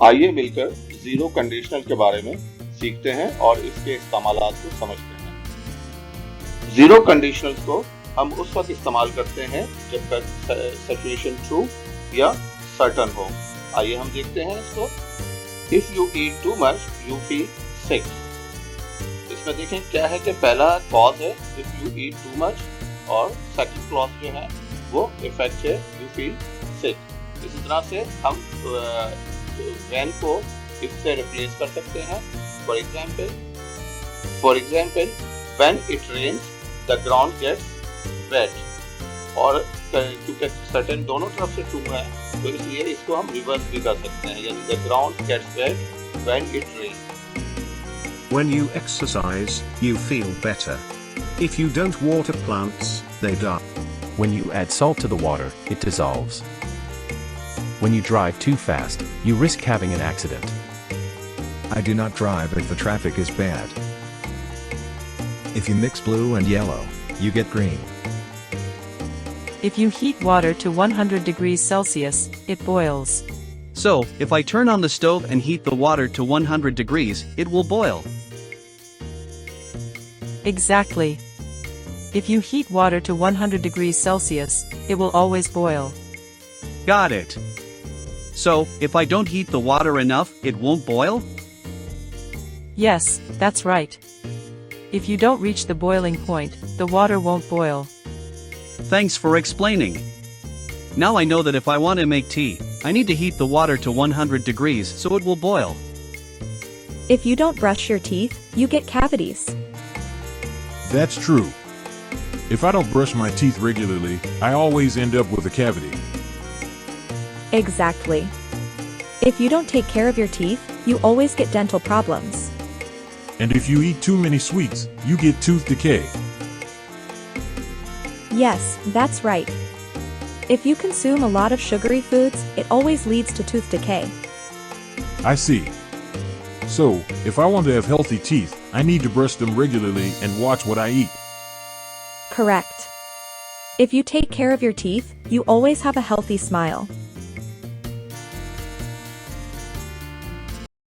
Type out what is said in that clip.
आइए मिलकर zero conditional के बारे में सीखते हैं और इसके इस्तेमालात को समझते हैं। जीरो कंडीशनल्स को हम उस वक्त इस्तेमाल करते हैं जब सिचुएशन ट्रू या सर्टन हो। आइए हम देखते हैं इसको। If you eat too much you feel sick. इसमें देखें क्या है कि पहला कॉज है if you eat too much और सेकंड क्लॉज जो है वो इफेक्ट है यू फील सिक। इसी तरह से हम when को if से रिप्लेस कर सकते हैं। For example when it rains the ground gets wet। और क्योंकि सर्टेन दोनों तरफ से ट्रू है तो इसलिए इसको हम रिवर्स भी कर सकते हैं, यानी the ground gets wet when it rains। When you exercise, you feel better. If you don't water plants, they die. When you add salt to the water, it dissolves. When you drive too fast, you risk having an accident. I do not drive if the traffic is bad. If you mix blue and yellow, you get green. If you heat water to 100 degrees Celsius, it boils. So, if I turn on the stove and heat the water to 100 degrees, it will boil. Exactly. If you heat water to 100 degrees Celsius, it will always boil. Got it. So, if I don't heat the water enough, it won't boil? Yes, that's right. If you don't reach the boiling point, the water won't boil. Thanks for explaining. Now I know that if I want to make tea, I need to heat the water to 100 degrees so it will boil. If you don't brush your teeth, you get cavities. That's true. If I don't brush my teeth regularly, I always end up with a cavity. Exactly. If you don't take care of your teeth, you always get dental problems. And if you eat too many sweets, you get tooth decay. Yes, that's right. If you consume a lot of sugary foods, it always leads to tooth decay. I see. So, if I want to have healthy teeth, I need to brush them regularly and watch what I eat. Correct. If you take care of your teeth, you always have a healthy smile.